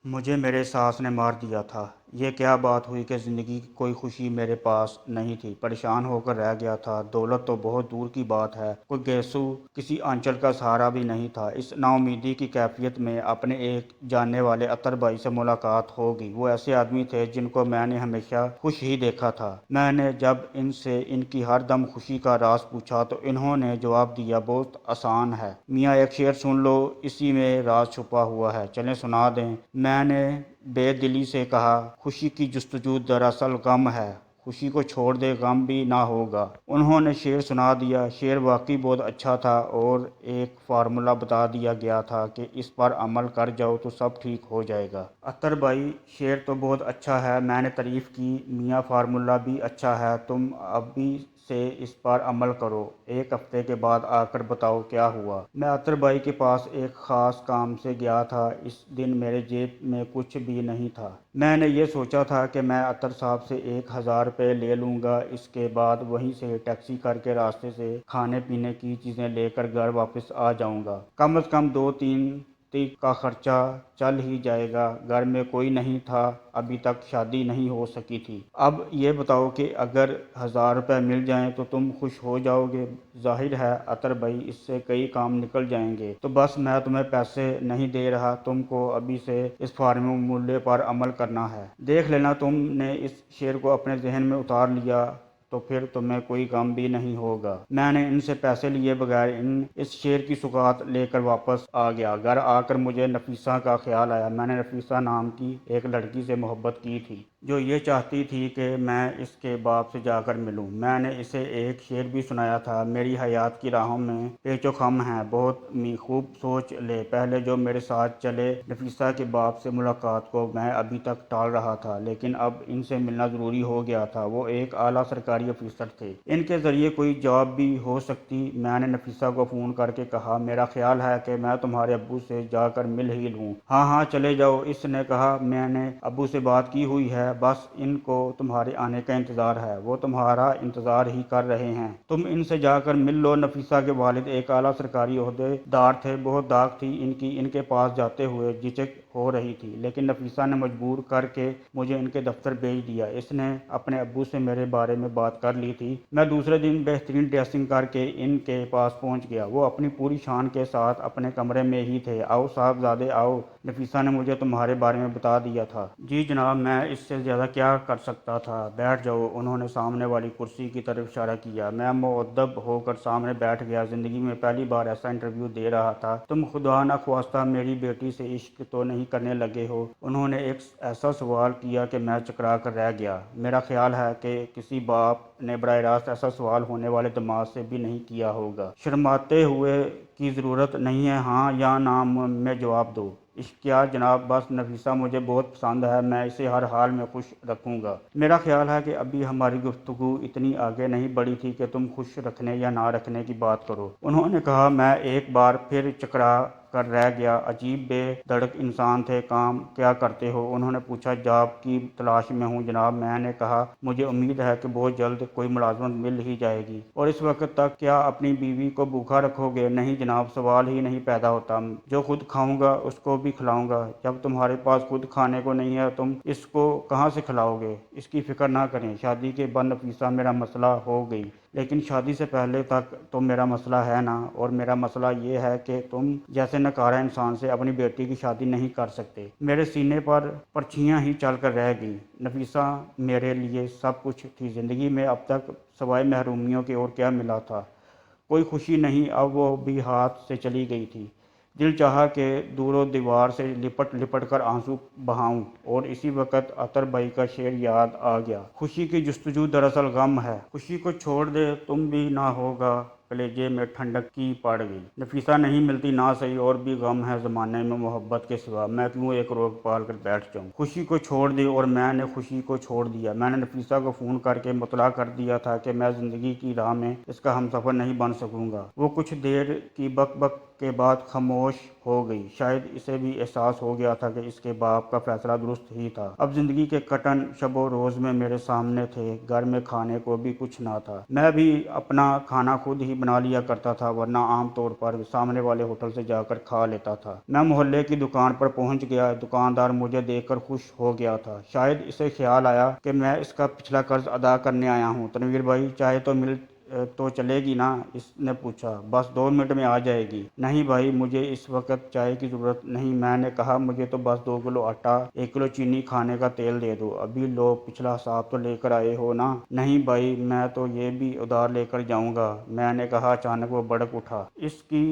مجھے میرے ساس نے مار دیا تھا۔ یہ کیا بات ہوئی کہ زندگی کی کوئی خوشی میرے پاس نہیں تھی۔ پریشان ہو کر رہ گیا تھا۔ دولت تو بہت دور کی بات ہے، کوئی گیسو کسی آنچل کا سہارا بھی نہیں تھا۔ اس نا امیدی کی کیفیت میں اپنے ایک جاننے والے عطر بھائی سے ملاقات ہو گئی۔ وہ ایسے آدمی تھے جن کو میں نے ہمیشہ خوش ہی دیکھا تھا۔ میں نے جب ان سے ان کی ہر دم خوشی کا راز پوچھا تو انہوں نے جواب دیا، بہت آسان ہے میاں، ایک شعر سن لو، اسی میں راز چھپا ہوا ہے، چلیں سنا دیں۔ میں نے بے دلی سے کہا، خوشی کی جستجو دراصل غم ہے، خوشی کو چھوڑ دے غم بھی نہ ہوگا۔ انہوں نے شعر سنا دیا۔ شعر واقعی بہت اچھا تھا اور ایک فارمولہ بتا دیا گیا تھا کہ اس پر عمل کر جاؤ تو سب ٹھیک ہو جائے گا۔ عطر بھائی، شعر تو بہت اچھا ہے، میں نے تعریف کی۔ میاں، فارمولہ بھی اچھا ہے، تم ابھی سے اس پر عمل کرو، ایک ہفتے کے بعد آ کر بتاؤ کیا ہوا۔ میں عطر بھائی کے پاس ایک خاص کام سے گیا تھا۔ اس دن میرے جیب میں کچھ بھی نہیں تھا۔ میں نے یہ سوچا تھا کہ میں عطر صاحب سے 1000 روپے لے لوں گا، اس کے بعد وہیں سے ٹیکسی کر کے راستے سے کھانے پینے کی چیزیں لے کر گھر واپس آ جاؤں گا۔ کم از کم 2-3 تک کا خرچہ چل ہی جائے گا۔ گھر میں کوئی نہیں تھا، ابھی تک شادی نہیں ہو سکی تھی۔ اب یہ بتاؤ کہ اگر 1000 روپے مل جائیں تو تم خوش ہو جاؤ گے؟ ظاہر ہے عطر بھائی، اس سے کئی کام نکل جائیں گے۔ تو بس میں تمہیں پیسے نہیں دے رہا، تم کو ابھی سے اس فارمولے پر عمل کرنا ہے۔ دیکھ لینا تم نے اس شعر کو اپنے ذہن میں اتار لیا تو پھر تمہیں کوئی غم بھی نہیں ہوگا۔ میں نے ان سے پیسے لیے بغیر اس شعر کی سوغات لے کر واپس آ گیا۔ گھر آ کر مجھے نفیسہ کا خیال آیا۔ میں نے نفیسہ نام کی ایک لڑکی سے محبت کی تھی جو یہ چاہتی تھی کہ میں اس کے باپ سے جا کر ملوں۔ میں نے اسے ایک شعر بھی سنایا تھا، میری حیات کی راہوں میں پیچ و خم ہیں بہت خوب سوچ لے پہلے جو میرے ساتھ چلے۔ نفیسہ کے باپ سے ملاقات کو میں ابھی تک ٹال رہا تھا، لیکن اب ان سے ملنا ضروری ہو گیا تھا۔ وہ ایک اعلیٰ سرکاری افسر تھے، ان کے ذریعے کوئی جاب بھی ہو سکتی۔ میں نے نفیسہ کو فون کر کے کہا، میرا خیال ہے کہ میں تمہارے ابو سے جا کر مل ہی لوں۔ ہاں ہاں چلے جاؤ، اس نے کہا، میں نے ابو سے بات کی ہوئی ہے، بس ان کو تمہارے آنے کا انتظار ہے، وہ تمہارا انتظار ہی کر رہے ہیں، تم ان سے جا کر مل لو۔ نفیسہ کے والد ایک اعلیٰ سرکاری عہدے دار تھے، بہت داغ تھی ان کی۔ ان کے پاس جاتے ہوئے جھجک ہو رہی تھی، لیکن نفیسہ نے مجبور کر کے مجھے ان کے دفتر بھیج دیا۔ اس نے اپنے ابو سے میرے بارے میں بات کر لی تھی۔ میں دوسرے دن بہترین ڈریسنگ کر کے ان کے پاس پہنچ گیا۔ وہ اپنی پوری شان کے ساتھ اپنے کمرے میں ہی تھے۔ آؤ صاحبزادے آؤ، نفیسہ نے مجھے تمہارے بارے میں بتا دیا تھا۔ جی جناب، میں اس سے زیادہ کیا کر سکتا تھا، بیٹھ جاؤ۔ انہوں نے سامنے والی کرسی کی طرف اشارہ کیا۔ میں مؤدب ہو کر سامنے بیٹھ گیا۔ زندگی میں پہلی بار ایسا انٹرویو دے رہا تھا۔ تم خدا نخواستہ میری بیٹی سے عشق تو نہیں کرنے لگے ہو؟ انہوں نے ایک ایسا سوال کیا کہ میں چکرا کر رہ گیا۔ میرا خیال ہے کہ کسی باپ نے براہ راست ایسا سوال ہونے والے دماغ سے بھی نہیں کیا ہوگا۔ شرماتے ہوئے کی ضرورت نہیں ہے، ہاں یا نہ میں جواب دو۔ عشق کیا جناب، بس نفیسہ مجھے بہت پسند ہے، میں اسے ہر حال میں خوش رکھوں گا۔ میرا خیال ہے کہ ابھی ہماری گفتگو اتنی آگے نہیں بڑھی تھی کہ تم خوش رکھنے یا نہ رکھنے کی بات کرو۔ انہوں نے کہا۔ میں ایک بار پھر چکرا کر رہ گیا۔ عجیب بے دھڑک انسان تھے۔ کام کیا کرتے ہو؟ انہوں نے پوچھا۔ جاب کی تلاش میں ہوں جناب۔ میں نے کہا، مجھے امید ہے کہ بہت جلد کوئی ملازمت مل ہی جائے گی۔ اور اس وقت تک کیا اپنی بیوی کو بھوکا رکھو گے؟ نہیں جناب، سوال ہی نہیں پیدا ہوتا، جو خود کھاؤں گا اس کو بھی کھلاؤں گا۔ جب تمہارے پاس خود کھانے کو نہیں ہے تم اس کو کہاں سے کھلاؤ گے؟ اس کی فکر نہ کریں، شادی کے بعد نفیسہ میرا مسئلہ ہو گئی، لیکن شادی سے پہلے تک تو میرا مسئلہ ہے نا۔ اور میرا مسئلہ یہ ہے کہ تم جیسے ناکارہ انسان سے اپنی بیٹی کی شادی نہیں کر سکتے۔ میرے سینے پر پرچھیاں ہی چل کر رہ گئیں۔ نفیسہ میرے لیے سب کچھ تھی زندگی میں، اب تک سوائے محرومیوں کے اور کیا ملا تھا؟ کوئی خوشی نہیں، اب وہ بھی ہاتھ سے چلی گئی تھی۔ دل چاہا کہ دور و دیوار سے لپٹ لپٹ کر آنسو بہاؤں، اور اسی وقت عطر بھائی کا شعر یاد آ گیا، خوشی کی جستجو دراصل غم ہے، خوشی کو چھوڑ دے تم بھی نہ ہوگا، کلیجے میں ٹھنڈک کی پڑ گئی۔ نفیسہ نہیں ملتی نہ صحیح، اور بھی غم ہے زمانے میں محبت کے سوا، میں کیوں ایک روگ پال کر بیٹھ جاؤں۔ خوشی کو چھوڑ دی، اور میں نے خوشی کو چھوڑ دیا۔ میں نے نفیسہ کو فون کر کے مطلع کر دیا تھا کہ میں زندگی کی راہ میں اس کا ہمسفر نہیں بن سکوں گا۔ وہ کچھ دیر کی بک بک کے بعد خاموش ہو گئی۔ شاید اسے بھی احساس ہو گیا تھا کہ اس کے باپ کا فیصلہ درست ہی تھا۔ اب زندگی کے کٹن شب و روز میں میرے سامنے تھے، گھر میں کھانے کو بھی کچھ نہ تھا، میں بھی اپنا کھانا خود ہی بنا لیا کرتا تھا، ورنہ عام طور پر سامنے والے ہوٹل سے جا کر کھا لیتا تھا۔ میں محلے کی دکان پر پہنچ گیا۔ دکاندار مجھے دیکھ کر خوش ہو گیا تھا۔ شاید اسے خیال آیا کہ میں اس کا پچھلا قرض ادا کرنے آیا ہوں۔ تنویر بھائی، چائے تو مل تو چلے گی نا؟ اس نے پوچھا۔ بس 2 منٹ میں آ جائے گی۔ نہیں بھائی، مجھے اس وقت چائے کی ضرورت نہیں، میں نے کہا مجھے تو بس 2 کلو آٹا، 1 کلو چینی، کھانے کا تیل دے دو۔ ابھی لو، پچھلا حساب تو لے کر آئے ہو نا؟ نہیں بھائی، میں تو یہ بھی ادھار لے کر جاؤں گا، میں نے کہا۔ اچانک وہ بھڑک اٹھا۔ اس کی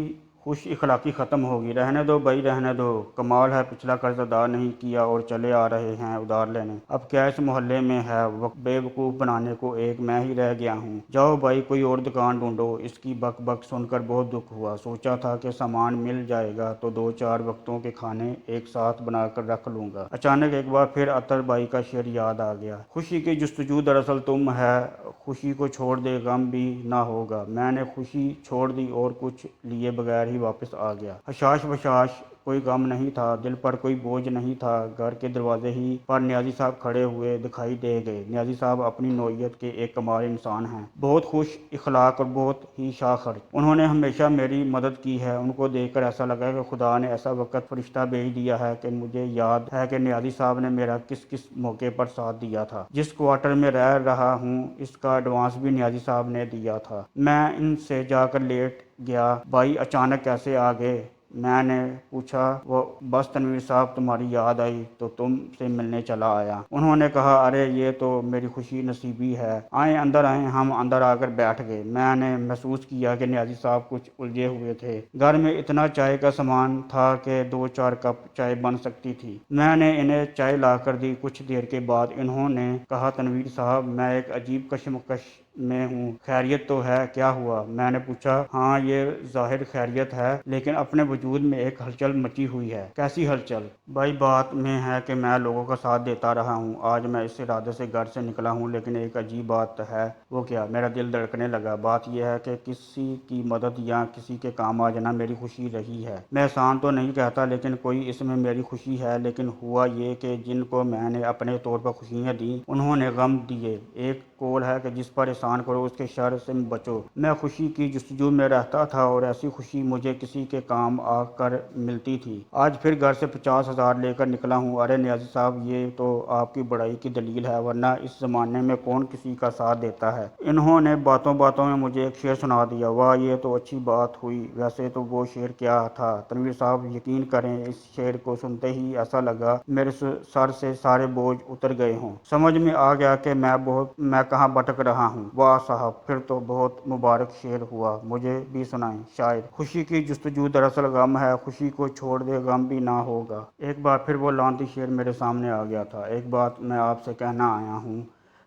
خوش اخلاقی ختم ہوگی۔ رہنے دو بھائی، رہنے دو، کمال ہے، پچھلا قرض ادا نہیں کیا اور چلے آ رہے ہیں ادھار لینے۔ اب کیا اس محلے میں ہے بے وقوف بنانے کو، ایک میں ہی رہ گیا ہوں۔ جاؤ بھائی، کوئی اور دکان ڈھونڈو۔ اس کی بک بک سن کر بہت دکھ ہوا۔ سوچا تھا کہ سامان مل جائے گا تو 2-4 وقتوں کے کھانے ایک ساتھ بنا کر رکھ لوں گا۔ اچانک ایک بار پھر عطر بھائی کا شعر یاد آ گیا۔ خوشی کی جستجو دراصل تم ہے، خوشی کو چھوڑ دے غم بھی نہ ہوگا۔ میں نے خوشی چھوڑ دی اور کچھ لیے بغیر ہی واپس آ گیا۔ حشاش بشاش کوئی غم نہیں تھا، دل پر کوئی بوجھ نہیں تھا۔ گھر کے دروازے ہی پر نیازی صاحب کھڑے ہوئے دکھائی دے گئے۔ نیازی صاحب اپنی نوعیت کے ایک کمال انسان ہیں، بہت خوش اخلاق اور بہت ہی شاہ خرچ۔ انہوں نے ہمیشہ میری مدد کی ہے۔ ان کو دیکھ کر ایسا لگا کہ خدا نے ایسا وقت فرشتہ بھیج دیا ہے کہ مجھے یاد ہے کہ نیازی صاحب نے میرا کس کس موقع پر ساتھ دیا تھا۔ جس کوارٹر میں رہ رہا ہوں اس کا ایڈوانس بھی نیازی صاحب نے دیا تھا۔ میں ان سے جا کر لیٹ گیا۔ بھائی اچانک کیسے آ گئے؟ میں نے پوچھا۔ وہ بس تنویر صاحب، تمہاری یاد آئی تو تم سے ملنے چلا آیا۔ انہوں نے کہا، ارے یہ تو میری خوشی نصیبی ہے، آئیں اندر آئیں۔ ہم اندر آ کر بیٹھ گئے۔ میں نے محسوس کیا کہ نیازی صاحب کچھ الجھے ہوئے تھے۔ گھر میں اتنا چائے کا سامان تھا کہ 2-4 کپ چائے بن سکتی تھی۔ میں نے انہیں چائے لا کر دی۔ کچھ دیر کے بعد انہوں نے کہا، تنویر صاحب، میں ایک عجیب کشمکش میں ہوں، خیریت تو ہے؟ کیا ہوا؟ میں نے پوچھا۔ ہاں، یہ ظاہر خیریت ہے، لیکن اپنے وجود میں ایک ہلچل مچی ہوئی ہے۔ کیسی ہلچل؟ بھائی بات میں ہے کہ میں لوگوں کا ساتھ دیتا رہا ہوں۔ آج میں اس ارادے سے گھر سے نکلا ہوں، لیکن ایک عجیب بات ہے۔ وہ کیا؟ میرا دل دھڑکنے لگا۔ بات یہ ہے کہ کسی کی مدد یا کسی کے کام آ جانا میری خوشی رہی ہے۔ میں احسان تو نہیں کہتا، لیکن کوئی اس میں میری خوشی ہے۔ لیکن ہوا یہ کہ جن کو میں نے اپنے طور پر خوشیاں دیں، انہوں نے غم دیے۔ ایک قول ہے کہ جس پر احسان کرو اس کے شر سے بچو۔ میں خوشی کی جستجو میں رہتا تھا اور ایسی خوشی مجھے کسی کے کام آ کر ملتی تھی۔ آج پھر گھر سے 50,000 لے کر نکلا ہوں۔ ارے نیازی صاحب، یہ تو آپ کی بڑائی کی دلیل ہے، ورنہ اس زمانے میں کون کسی کا ساتھ دیتا ہے؟ انہوں نے باتوں باتوں میں مجھے ایک شعر سنا دیا۔ واہ، یہ تو اچھی بات ہوئی۔ ویسے تو وہ شعر کیا تھا تنویر صاحب؟ یقین کریں، اس شعر کو سنتے ہی ایسا لگا میرے سر سے سارے بوجھ اتر گئے ہوں۔ سمجھ میں آ گیا کہ میں کہاں بھٹک رہا ہوں۔ واہ صاحب، پھر تو بہت مبارک شعر ہوا، مجھے بھی سنائیں۔ شاید خوشی کی جستجو دراصل غم ہے، خوشی کو چھوڑ دے غم بھی نہ ہوگا۔ ایک بار پھر وہ لعنتی شعر میرے سامنے آ گیا تھا۔ ایک بات میں آپ سے کہنا آیا ہوں،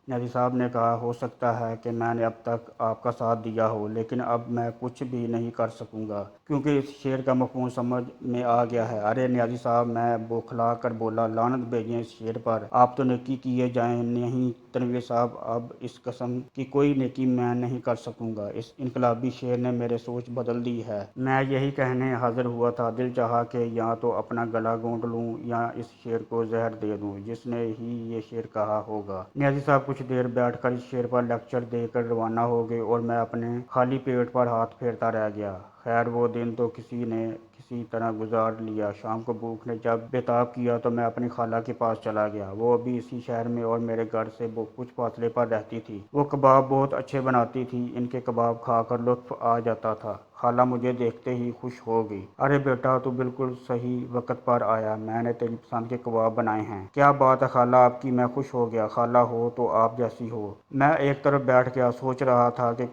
نیازی صاحب نے کہا۔ ہو سکتا ہے کہ میں نے اب تک آپ کا ساتھ دیا ہو، لیکن اب میں کچھ بھی نہیں کر سکوں گا، کیونکہ اس شعر کا مفہوم سمجھ میں آ گیا ہے۔ ارے نیازی صاحب، میں بوکھلا کر بولا، لعنت بھیجیں اس شعر پر، آپ تو نیکی کیے جائیں۔ نہیں تنویر صاحب، اب اس قسم کی کوئی نیکی میں نہیں کر سکوں گا۔ اس انقلابی شعر نے میری سوچ بدل دی ہے۔ میں یہی کہنے حاضر ہوا تھا۔ دل چاہا کہ یا تو اپنا گلا گھونٹ لوں یا اس شعر کو زہر دے دوں، جس نے ہی یہ شعر کہا ہوگا۔ نیازی صاحب کچھ دیر بیٹھ کر اس شعر پر لیکچر دے کر روانہ ہو گئے اور میں اپنے خالی پیٹ پر ہاتھ پھیرتا رہ گیا۔ خیر، وہ دن تو کسی نے کسی طرح گزار لیا۔ شام کو بھوک نے جب بےتاب کیا تو میں اپنی خالہ کے پاس چلا گیا۔ وہ بھی اسی شہر میں اور میرے گھر سے کچھ فاصلے پر رہتی تھی۔ وہ کباب بہت اچھے بناتی تھی۔ ان کے کباب کھا کر لطف آ جاتا تھا۔ خالہ مجھے دیکھتے ہی خوش ہو گئی۔ ارے بیٹا، تو بالکل صحیح وقت پر آیا، میں نے تیری پسند کے کباب بنائے ہیں۔ کیا بات ہے خالہ آپ کی، میں خوش ہو گیا۔ خالہ ہو تو آپ جیسی ہو۔ میں ایک طرف بیٹھ گیا، سوچ رہا تھا کہ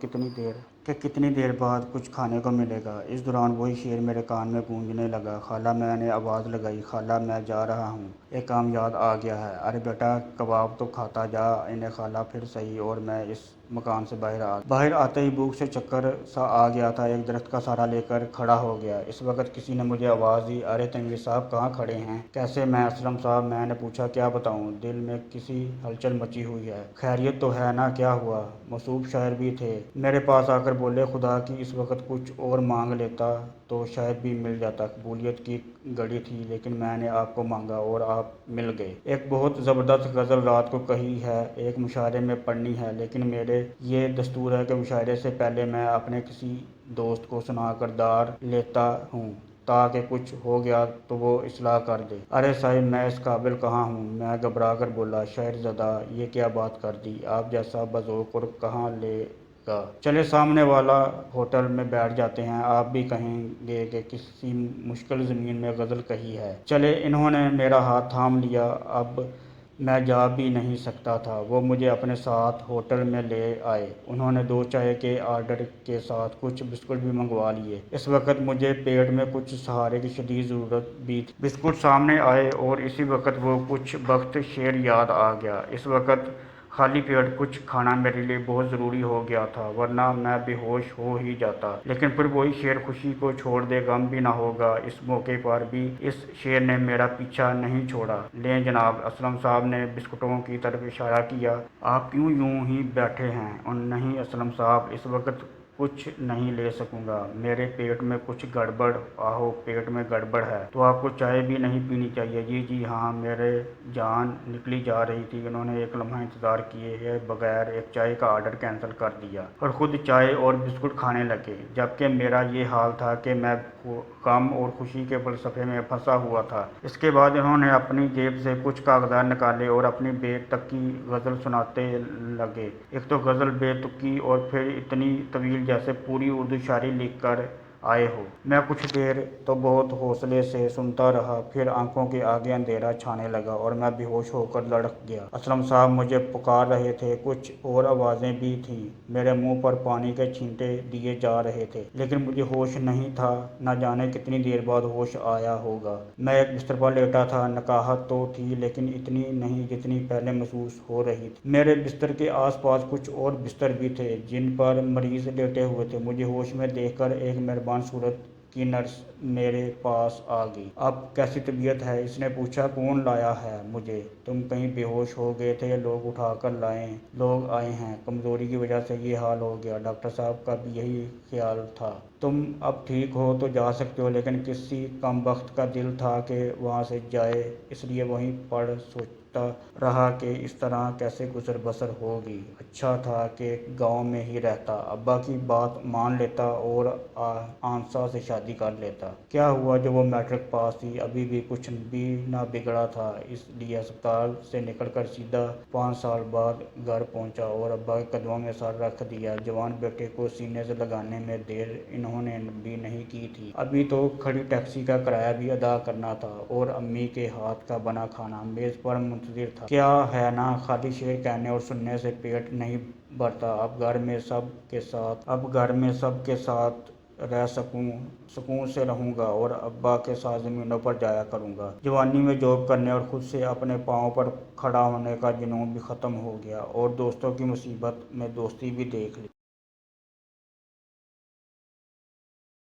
کتنی دیر بعد کچھ کھانے کو ملے گا۔ اس دوران وہی شعر میرے کان میں گونجنے لگا۔ خالہ، میں نے آواز لگائی، خالہ میں جا رہا ہوں، ایک کام یاد آ گیا ہے۔ ارے بیٹا، کباب تو کھاتا جا انہیں خالہ پھر صحیح۔ اور میں اس مکان سے باہر آتے ہی بھوک سے چکر سا آ گیا تھا۔ ایک درخت کا سہارا لے کر کھڑا ہو گیا۔ اس وقت کسی نے مجھے آواز دی، ارے تنویر صاحب کہاں کھڑے ہیں؟ کیسے؟ میں اسلم صاحب۔ میں نے پوچھا، کیا بتاؤں؟ دل میں کسی ہلچل مچی ہوئی ہے۔ خیریت تو ہے نا؟ کیا ہوا؟ موصوف شاعر بھی تھے، میرے پاس آ کر بولے، خدا کی اس وقت کچھ اور مانگ لیتا تو شاید بھی مل جاتا۔ قبولیت کی گھڑی تھی لیکن میں نے آپ کو مانگا اور آپ مل گئے۔ ایک بہت زبردست غزل رات کو کہی ہے، ایک مشاعرے میں پڑھنی ہے، لیکن میرے یہ دستور ہے کہ مشاعرے سے پہلے میں اپنے کسی دوست کو سنا کر دار لیتا ہوں تاکہ کچھ ہو گیا تو وہ اصلاح کر دے۔ ارے صاحب میں اس قابل کہاں ہوں، میں گھبرا کر بولا۔ شاعر زدہ یہ کیا بات کر دی، آپ جیسا بذوق اور کہاں لے گا۔ چلے سامنے والا ہوٹل میں بیٹھ جاتے ہیں، آپ بھی کہیں گے کہ کسی مشکل زمین میں غزل کہی ہے۔ چلے انہوں نے میرا ہاتھ تھام لیا، اب میں جا بھی نہیں سکتا تھا۔ وہ مجھے اپنے ساتھ ہوٹل میں لے آئے۔ انہوں نے 2 چائے کے آرڈر کے ساتھ کچھ بسکٹ بھی منگوا لیے۔ اس وقت مجھے پیٹ میں کچھ سہارے کی شدید ضرورت بھی تھی۔ بسکٹ سامنے آئے اور اسی وقت وہ کچھ وقت شعر یاد آ گیا۔ اس وقت خالی پیٹ کچھ کھانا میرے لیے بہت ضروری ہو گیا تھا، ورنہ میں بے ہوش ہو ہی جاتا۔ لیکن پھر وہی شعر، خوشی کو چھوڑ دے غم بھی نہ ہوگا۔ اس موقع پر بھی اس شعر نے میرا پیچھا نہیں چھوڑا۔ لیں جناب، اسلم صاحب نے بسکٹوں کی طرف اشارہ کیا۔ آپ کیوں یوں ہی بیٹھے ہیں؟ نہیں اسلم صاحب، اس وقت کچھ نہیں لے سکوں گا، میرے پیٹ میں کچھ گڑبڑ۔ آہو، پیٹ میں گڑبڑ ہے تو آپ کو چائے بھی نہیں پینی چاہیے۔ جی ہاں، میرے جان نکلی جا رہی تھی۔ انہوں نے ایک لمحہ انتظار کیے بغیر ایک چائے کا آرڈر کینسل کر دیا اور خود چائے اور بسکٹ کھانے لگے، جبکہ میرا یہ حال تھا کہ میں غم اور خوشی کے فلسفے میں پھنسا ہوا تھا۔ اس کے بعد انہوں نے اپنی جیب سے کچھ کاغذات نکالے اور اپنی بے تکی غزل سناتے لگے۔ ایک تو غزل بے تکی اور پھر اتنی طویل جیسے پوری اردو شاعری لکھ کر آئے ہو۔ میں کچھ دیر تو بہت حوصلے سے سنتا رہا، پھر آنکھوں کے آگے اندھیرا چھانے لگا اور میں بے ہوش ہو کر لڑک گیا۔ اسلم صاحب مجھے پکار رہے تھے، کچھ اور آوازیں بھی تھیں، میرے منہ پر پانی کے چھینٹے دیے جا رہے تھے، لیکن مجھے ہوش نہیں تھا۔ نہ جانے کتنی دیر بعد ہوش آیا ہوگا۔ میں ایک بستر پر لیٹا تھا، نقاہت تو تھی لیکن اتنی نہیں جتنی پہلے محسوس ہو رہی تھی۔ میرے بستر کے آس پاس کچھ اور بستر بھی تھے جن پر مریض لیٹے ہوئے تھے۔ مجھے ہوش میں دیکھ کر ایک مہربان صورت کی نرس میرے پاس آ گئی۔ اب کیسی طبیعت ہے؟ اس نے پوچھا۔ کون لایا ہے مجھے؟ تم کہیں بے ہوش ہو گئے تھے، لوگ اٹھا کر لائیں۔ لوگ آئے ہیں، کمزوری کی وجہ سے یہ حال ہو گیا۔ ڈاکٹر صاحب کا بھی یہی خیال تھا۔ تم اب ٹھیک ہو تو جا سکتے ہو، لیکن کسی کمبخت کا دل تھا کہ وہاں سے جائے، اس لیے وہیں پڑ سوچتا رہا کہ اس طرح کیسے گزر بسر ہوگی۔ اچھا تھا کہ گاؤں میں ہی رہتا، ابا کی بات مان لیتا اور آنسا سے شادی کر لیتا۔ کیا ہوا جو وہ میٹرک پاس تھی، ابھی بھی کچھ بھی نہ بگڑا تھا، اس لیے اسپتال سے نکل کر سیدھا 5 سال بعد گھر پہنچا اور ابا کے قدموں میں سر رکھ دیا۔ جوان بیٹے کو سینے سے لگانے میں دیر انہوں نے بھی نہیں کی تھی، ابھی تو کھڑی ٹیکسی کا کرایہ بھی ادا کرنا تھا اور امی کے ہاتھ کا بنا کھانا میز پر منتظر تھا۔ کیا ہے نا، خالی شعر کہنے اور سننے سے پیٹ نہیں بھرتا۔ اب گھر میں سب کے ساتھ رہ سکون سے رہوں گا اور ابا کے ساتھ زمینوں پر جایا کروں گا۔ جوانی میں جاب کرنے اور خود سے اپنے پاؤں پر کھڑا ہونے کا جنون بھی ختم ہو گیا اور دوستوں کی مصیبت میں دوستی بھی دیکھ لی۔